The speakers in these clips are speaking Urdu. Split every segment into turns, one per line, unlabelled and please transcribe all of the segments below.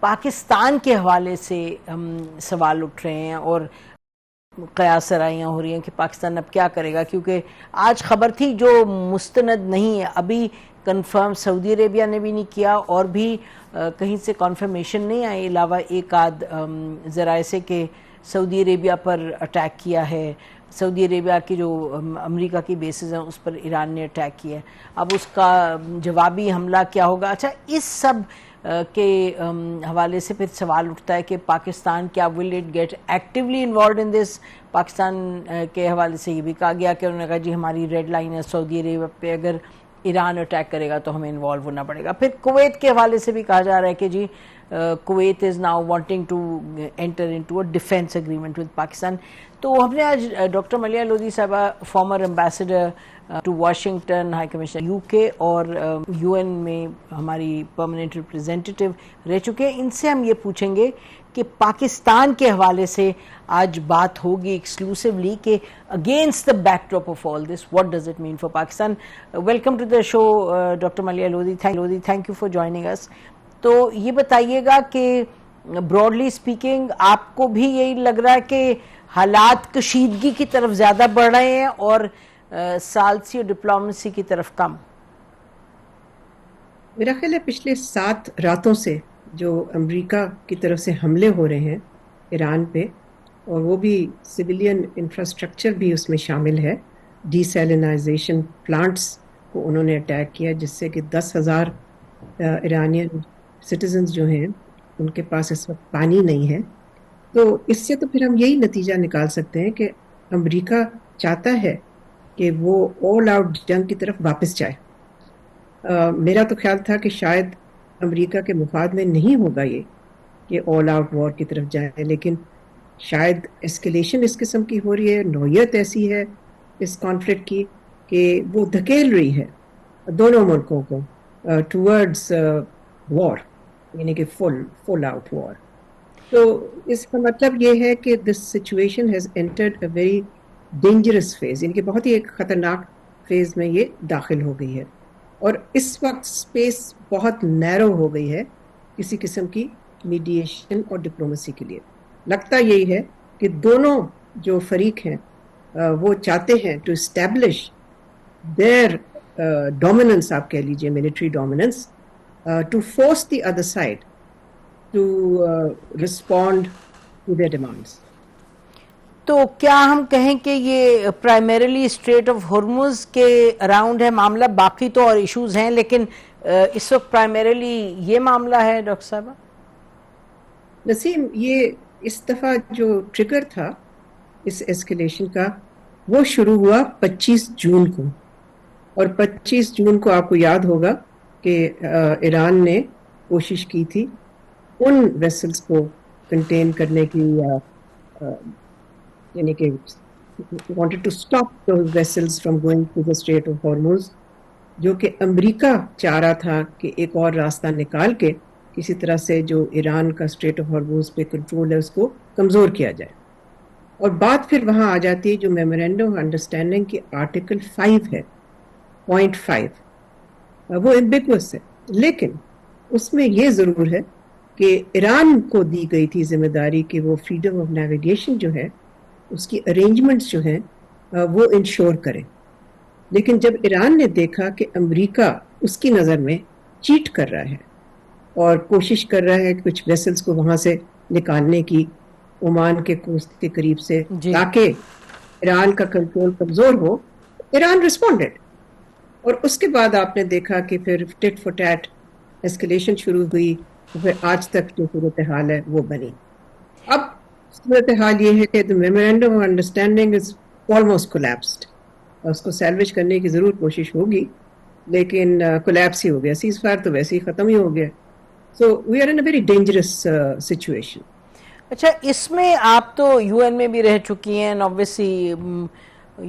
پاکستان کے حوالے سے سوال اٹھ رہے ہیں اور قیاس سرائیاں ہو رہی ہیں کہ پاکستان اب کیا کرے گا، کیونکہ آج خبر تھی جو مستند نہیں ہے، ابھی کنفرم سعودی عربیہ نے بھی نہیں کیا اور بھی کہیں سے کنفرمیشن نہیں آئی علاوہ ایک آدھ ذرائع سے کہ سعودی عربیہ پر اٹیک کیا ہے، سعودی عربیہ کی جو امریکہ کی بیسز ہیں اس پر ایران نے اٹیک کیا ہے، اب اس کا جوابی حملہ کیا ہوگا۔ اچھا، اس سب کے حوالے سے پھر سوال اٹھتا ہے کہ پاکستان کیا will it get actually involved in this. Pakistan کے حوالے سے یہ بھی کہا گیا کہ انہوں نے کہا جی ہماری ریڈ لائن ہے سعودی عربیہ پہ، اگر ایران اٹیک کرے گا تو ہمیں انوالو ہونا پڑے گا۔ پھر کویت کے حوالے سے بھی کہا جا رہا ہے کہ جی Kuwait is now wanting to enter into a defence agreement with Pakistan. تو ہم نے آج ڈاکٹر ملیحہ لودھی صاحبہ former ambassador to Washington, high commissioner U K اور یو این میں ہماری پرماننٹ ریپرزینٹیٹیو رہ چکے ہیں، ان سے ہم یہ پوچھیں گے کہ پاکستان کے حوالے سے آج بات ہوگی ایکسکلوسیولی کہ against the backdrop of all this what does it mean for Pakistan. Welcome to the show doctor Maleeha Lodhi, thank you for joining us. تو یہ بتائیے گا کہ براڈلی اسپیکنگ آپ کو بھی یہی لگ رہا ہے کہ حالات کشیدگی کی طرف زیادہ بڑھ رہے ہیں اور سالسی اور ڈپلومیسی کی طرف کم؟
میرا خیال ہے پچھلے 7 راتوں سے جو امریکہ کی طرف سے حملے ہو رہے ہیں ایران پہ، اور وہ بھی سویلین انفراسٹرکچر بھی اس میں شامل ہے، ڈی سیلینائزیشن پلانٹس کو انہوں نے اٹیک کیا جس سے کہ 10,000 ایرانین سٹیزنز جو ہیں ان کے پاس اس وقت پانی نہیں ہے۔ تو اس سے تو پھر ہم یہی نتیجہ نکال سکتے ہیں کہ امریکہ چاہتا ہے کہ وہ آل آؤٹ جنگ کی طرف واپس جائے۔ میرا تو خیال تھا کہ شاید امریکہ کے مفاد میں نہیں ہوگا یہ کہ آل آؤٹ وار کی طرف جائے، لیکن شاید اسکیلیشن اس قسم کی ہو رہی ہے، نوعیت ایسی ہے اس کانفلکٹ کی کہ وہ دھکیل رہی ہے دونوں ملکوں کو ٹورڈز وار، یعنی کہ فل آؤٹ وار۔ تو اس کا مطلب یہ ہے کہ this situation has entered a very dangerous phase, یعنی کہ بہت ہی ایک خطرناک فیز میں یہ داخل ہو گئی ہے، اور اس وقت سپیس بہت نیرو ہو گئی ہے کسی قسم کی میڈیشن اور ڈپلومیسی کے لیے۔ لگتا یہی ہے کہ دونوں جو فریق ہیں وہ چاہتے ہیں ٹو اسٹیبلش دیئر ڈومیننس، آپ کہہ لیجیے military dominance, to force the other side to respond to their demands.
تو کیا ہم کہیں کہ یہ پرائمریلی اسٹریٹ آف ہرمز کے اراؤنڈ ہے معاملہ؟ باقی تو اور ایشوز ہیں لیکن اس وقت پرائمریلی یہ معاملہ ہے ڈاکٹر صاحبہ؟
نسیم، یہ اس دفعہ جو ٹریگر تھا اس ایسکیلیشن کا وہ شروع ہوا 25 جون کو، اور 25 جون کو آپ کو یاد ہوگا کہ ایران نے کوشش کی تھی ان ویسلز کو کنٹین کرنے کی، یعنی کہ wanted to stop those vessels from going to the Strait of Hormuz، جو کہ امریکہ چاہ رہا تھا کہ ایک اور راستہ نکال کے کسی طرح سے جو ایران کا اسٹریٹ آف ہارموز پہ کنٹرول ہے اس کو کمزور کیا جائے۔ اور بات پھر وہاں آ جاتی ہے جو میمورینڈم آف انڈرسٹینڈنگ کی آرٹیکل 5 ہے، پوائنٹ 5، وہ ایمبیگوس ہے، لیکن اس میں یہ ضرور ہے کہ ایران کو دی گئی تھی ذمہ داری کہ وہ فریڈم آف نیویگیشن جو ہے اس کی ارینجمنٹس جو ہیں وہ انشور کرے۔ لیکن جب ایران نے دیکھا کہ امریکہ اس کی نظر میں چیٹ کر رہا ہے اور کوشش کر رہا ہے کچھ ویسلز کو وہاں سے نکالنے کی عمان کے کوسٹ کے قریب سے تاکہ ایران کا کنٹرول کمزور ہو، ایران رسپونڈڈ، اور اس کے بعد آپ نے دیکھا کہ پھر ٹٹ فور ٹیٹ ایسکیلیشن شروع ہوئی، پھر آج تک جو صورتحال ہے وہ بنی۔ اب صورتحال یہ ہے کہ the memorandum of understanding is almost collapsed، اس کو سیلویج کرنے کی ضرور کوشش ہوگی لیکن کولیپس ہی ہو گیا، سیز فائر تو ویسے ہی ختم ہی ہو گیا۔ So we are in a very dangerous situation۔
اچھا، اس میں آپ تو یو این میں بھی رہ چکی ہیں، obviously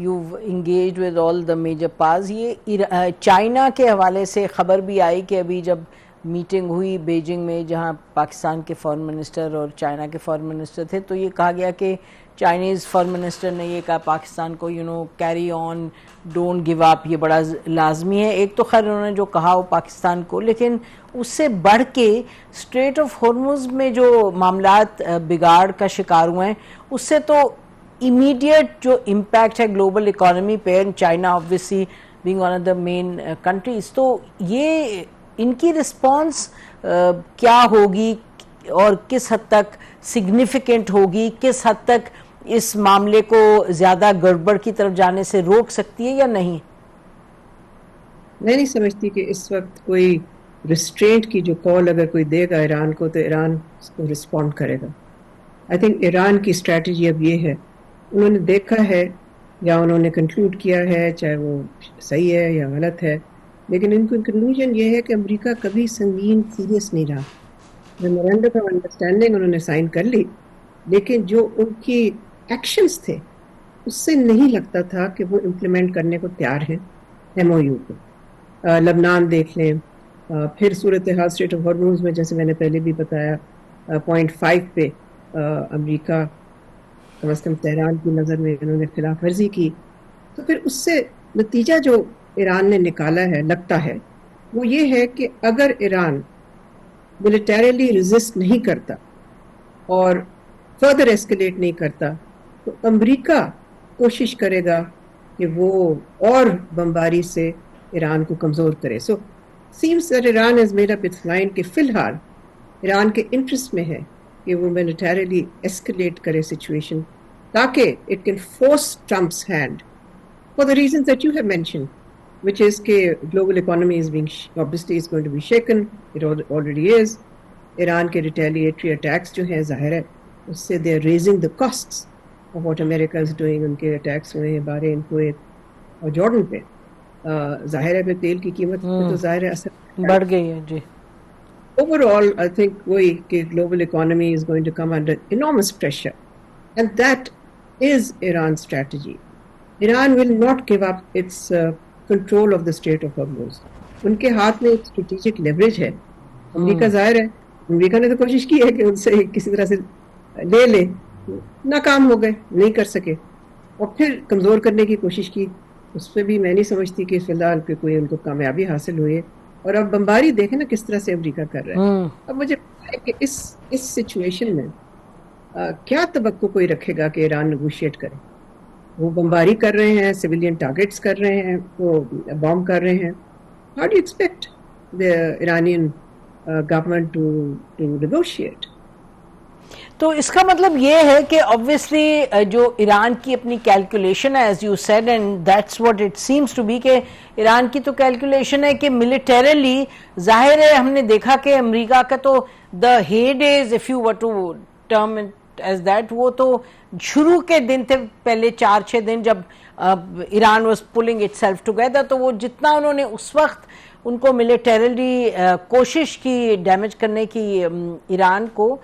you've engaged with all the major powers۔ یہ چائنا کے حوالے سے خبر بھی آئی کہ ابھی جب میٹنگ ہوئی بیجنگ میں جہاں پاکستان کے فارن منسٹر اور چائنا کے فارن منسٹر تھے, تو یہ کہا گیا کہ چائنیز فارن منسٹر نے یہ کہا پاکستان کو carry on, don't give up, یہ بڑا لازمی ہے. ایک تو خیر انہوں نے جو کہا وہ پاکستان کو, لیکن اس سے بڑھ کے اسٹریٹ آف ہارمز میں جو معاملات بگاڑ کا شکار ہوئے ہیں اس سے تو امیڈیٹ جو امپیکٹ ہے گلوبل اکانومی پہ, China obviously being one of the mean countries, تو یہ ان کی رسپانس کیا ہوگی اور کس حد تک سگنیفیکنٹ ہوگی, کس حد تک اس معاملے کو زیادہ گڑبڑ کی طرف جانے سے روک سکتی ہے یا نہیں؟
میں نہیں سمجھتی کہ اس وقت کوئی ریسٹرینٹ کی جو کال اگر کوئی دے گا ایران کو تو ایران اس کو رسپونڈ کرے گا. آئی تھنک ایران کی اسٹریٹجی اب یہ ہے, انہوں نے دیکھا ہے یا انہوں نے کنکلوڈ کیا ہے, چاہے وہ صحیح ہے یا غلط ہے, لیکن ان کی کنکلوژن یہ ہے کہ امریکہ کبھی سنگین سیریس نہیں رہا. میمورینڈم آف انڈرسٹینڈنگ انہوں نے سائن کر لی, لیکن جو ان کی ایکشنز تھے اس سے نہیں لگتا تھا کہ وہ امپلیمنٹ کرنے کو تیار ہیں ایم او یو کو. لبنان دیکھ لیں, پھر صورتحال اسٹریٹ آف ہارمز میں جیسے میں نے پہلے بھی بتایا 0.5 پہ امریکہ کم از کم تہران کی نظر میں انہوں نے خلاف ورزی کی. تو پھر اس سے نتیجہ جو ایران نے نکالا ہے لگتا ہے وہ یہ ہے کہ اگر ایران ملیٹریلی ریزسٹ نہیں کرتا اور فردر ایسکلیٹ نہیں کرتا تو امریکہ کوشش کرے گا کہ وہ اور بمباری سے ایران کو کمزور کرے. So seems that Iran has made up its mind کہ فی الحال ایران کے انٹرسٹ میں ہے کہ وہ ملیٹریلی ایسکلیٹ کرے سچویشن تاکہ it can force Trump's hand for the reasons that you have mentioned, which is کہ global economy is being obviously is going to be shaken, it already is. Iran کے retaliatory attacks جو ہیں ظاہر ہے اس سے they are raising the costs of what America is doing. ان کے attacks ہوئے ہیں بحرین, کویت اور جارڈن پہ, ظاہر ہے پھر تیل کی قیمت پہ تو ظاہر ہے اثر
بڑھ گئی ہے. جی
overall I think وہی کہ global economy is going to come under enormous pressure and that is Iran's strategy. Iran will not give up its control of the strait of Hormuz. ان کے ہاتھ میں ایک اسٹریٹجک لیوریج ہے. امریکہ ظاہر ہے امریکہ نے تو کوشش کی ہے کہ ان سے کسی طرح سے لے لے, ناکام ہو گئے, نہیں کر سکے, اور پھر کمزور کرنے کی کوشش کی. اس پہ بھی میں نہیں سمجھتی کہ فی الحال کہ کوئی ان کو کامیابی حاصل ہوئی ہے. اور اب بمباری دیکھیں نا کس طرح سے امریکہ کر رہا ہے. اب مجھے کہ اس سچویشن میں کیا توقع کوئی رکھے گا کہ ایران نیگوشیٹ کرے. وہ بمباری کر رہے ہیں, سویلین ٹارگیٹس کر رہے ہیں, وہ بام کر رہے ہیں. How do you expect the Iranian government to negotiate?
تو اس کا مطلب یہ ہے کہ obviously جو ایران کی اپنی کیلکولیشن ہے, as you said, and that's what it seems to be, کہ ایران کی تو کیلکولیشن ہے کہ ملیٹریلی ظاہر ہے ہم نے دیکھا کہ امریکہ کا تو the heydays, if you were to term it as that, وہ تو شروع کے دن تھے, پہلے 4-6 دن جب Iran was polling it self together, تو وہ جتنا انہوں نے اس وقت ان کو ملیٹریلی کوشش کی ڈیمیج کرنے کی ایران کو,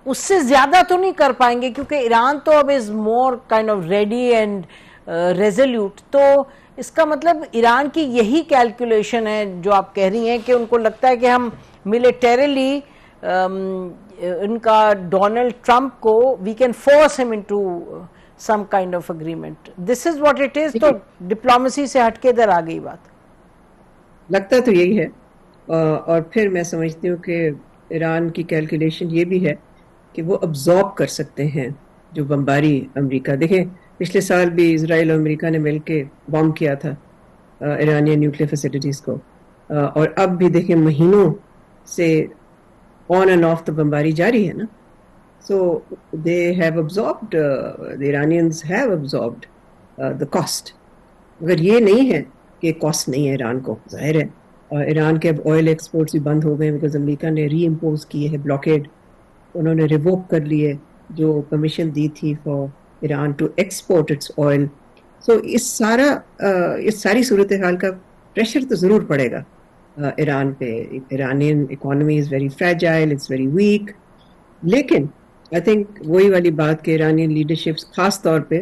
اس سے زیادہ تو نہیں کر پائیں گے کیونکہ ایران تو اب is more kind of ready and resolute. تو اس کا مطلب ایران کی یہی کیلکولیشن ہے جو آپ کہہ رہی ہیں کہ ان کو لگتا ہے کہ ہم ملیٹریلی ان کا ڈونلڈ ٹرمپ کو وی کین فورس ہم into some kind of agreement. This is what it is. تو ڈپلومیسی سے ہٹ کے ادھر آ گئی بات.
لگتا تو یہی ہے. اور پھر میں سمجھتی ہوں کہ ایران کی کیلکولیشن یہ بھی ہے کہ وہ ابزارب کر سکتے ہیں جو بمباری امریکہ. دیکھیں پچھلے سال بھی اسرائیل اور امریکہ نے مل کے بام کیا تھا ایرانی نیوکلیئر فیسلٹیز کو, اور اب بھی دیکھیں مہینوں سے آن اینڈ آف تو بمباری جاری ہے نا. So they have absorbed, the Iranians have absorbed the cost. اگر یہ نہیں ہے کہ کاسٹ نہیں ہے ایران کو, ظاہر ہے ایران کے اب آئل ایکسپورٹس بھی بند ہو گئے بیکاز امریکہ نے ری امپوز کیے ہے بلاکیڈ, انہوں نے ریووک کر لیے جو پرمیشن دی تھی for Iran to export its oil. So اس ساری صورتحال کا پریشر تو ضرور پڑے گا ایران پہ. Iranian economy is very fragile, it's very weak. لیکن آئی تھنک وہی والی بات کہ ایرانین لیڈرشپ خاص طور پہ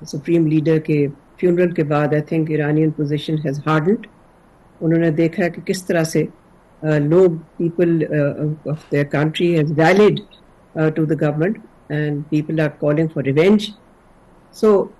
سپریم لیڈر کے فیونرل کے بعد I think Iranian position has hardened. انہوں نے دیکھا کہ کس طرح سے no people of their country has rallied to the government, and people are calling for revenge. So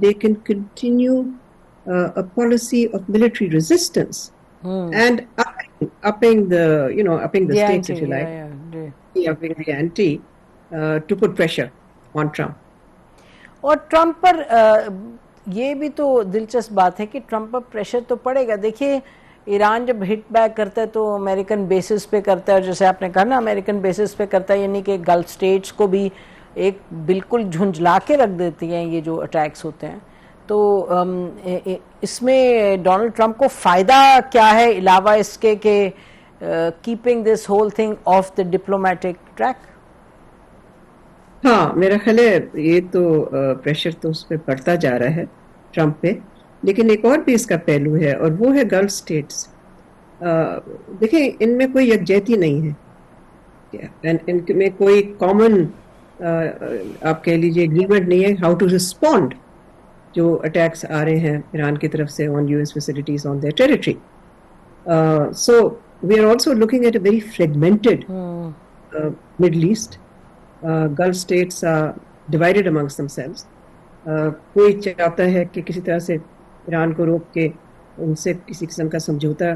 they can continue a policy of military resistance and upping the stakes, if you like, upping the ante to put pressure on Trump.
اور ٹرمپ پر یہ بھی تو دلچسپ بات ہے کہ ٹرمپ پر پریشر تو پڑے گا. دیکھیے ایران جب ہٹ بیک کرتا ہے تو امریکن بیسس پہ کرتا ہے, اور جیسے آپ نے کہا نا امریکن بیسس پہ کرتا ہے, یعنی کہ گلف سٹیٹس کو بھی ایک بالکل جھنجھلا کے رکھ دیتی ہیں یہ جو اٹیکس ہوتے ہیں. تو اس میں ڈونلڈ ٹرمپ کو فائدہ کیا ہے علاوہ اس کے کہ keeping this whole thing of the diplomatic track?
ہاں میرا خیال ہے یہ تو پریشر تو اس پہ پڑتا جا رہا ہے ٹرمپ پہ, لیکن ایک اور بھی اس کا پہلو ہے اور وہ ہے گلف سٹیٹس. دیکھیں ان میں کوئی یکجہتی نہیں ہے, ان میں کوئی کامن آپ کہہ لیجیے ایگریمنٹ نہیں ہے ہاؤ ٹو رسپونڈ جو اٹیکس آ رہے ہیں ایران کی طرف سے آن US facilities on their territory. So we are also looking at a very fragmented Middle East. Gulf states are divided amongst themselves. کوئی چاہتا ہے کہ کسی طرح سے ایران کو روک کے ان سے کسی قسم کا سمجھوتا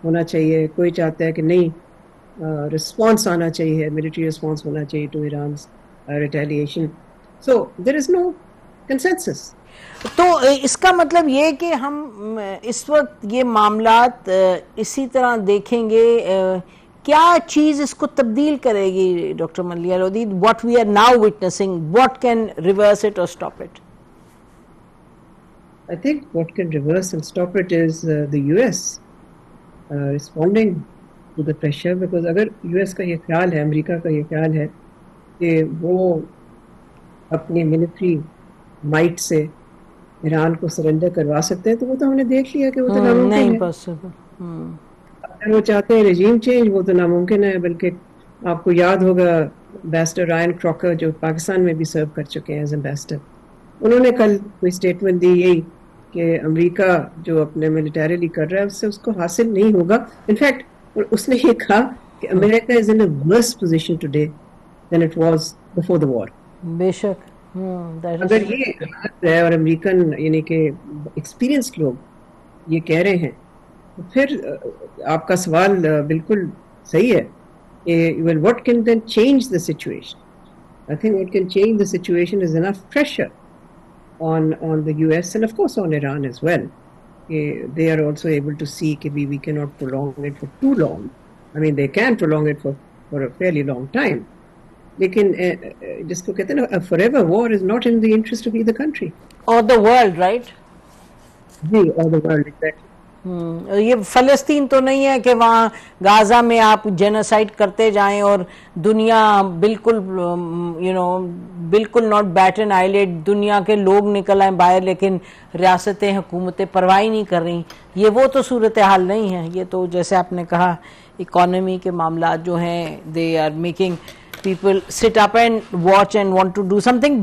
ہونا چاہیے, کوئی چاہتا ہے کہ نہیں رسپانس آنا چاہیے, ملٹری رسپانس ہونا چاہیے to Iran's retaliation. So there is no consensus.
تو اس کا مطلب یہ کہ ہم اس وقت یہ معاملات اسی طرح دیکھیں گے, کیا چیز اس کو تبدیل کرے گی doctor Maleeha Lodhi? What we are now witnessing, what can reverse it or stop it?
I think what can reverse and stop it is the US responding to the pressure, because اگر US کا یہ خیال ہے, امریکہ کا یہ خیال ہے کہ وہ اپنی ملٹری مائٹ سے ایران کو سرنڈر کروا سکتے ہیں, تو وہ تو ہم نے دیکھ لیا کہ وہ تو ناممکن ہے. اگر وہ چاہتے ہیں رجیم چینج, وہ تو ناممکن ہے. بلکہ آپ کو یاد ہوگا ایمبیسڈر رائن کراکر جو پاکستان میں بھی سرو کر چکے ہیں ایز ایمبیسڈر, انہوں نے کل کوئی اسٹیٹمنٹ دی یہی کہ امریکہ جو اپنے ملیٹریلی کر رہا ہے اس سے اس کو حاصل نہیں ہوگا. انفیکٹ اس نے یہ کہا کہ امریکہ is in a worse position today than it was before the war.
بے شک
اگر یہ ہے اور امریکن یعنی کہ ایکسپیرئنسڈ لوگ یہ کہہ رہے ہیں, تو پھر آپ کا سوال بالکل صحیح ہے کہ what can then change the situation? I think what can change the situation is enough pressure on the US and of course on Iran as well. They are also able to see that we cannot prolong it for too long. I mean, they can prolong it for a fairly long time. Lekin jisko kehte hain na, a forever war is not in the interest of either country
or the world, right?
Or the world, exactly.
یہ فلسطین تو نہیں ہے کہ وہاں غازہ میں آپ جینوسائیڈ کرتے جائیں اور دنیا بالکل بالکل not bat an eyelid, دنیا کے لوگ نکل آئیں باہر لیکن ریاستیں حکومتیں پرواہ نہیں کر رہی. یہ وہ تو صورتحال نہیں ہے. یہ تو جیسے آپ نے کہا اکانومی کے معاملات جو ہیں, they are making people sit up and watch and want to do some thing.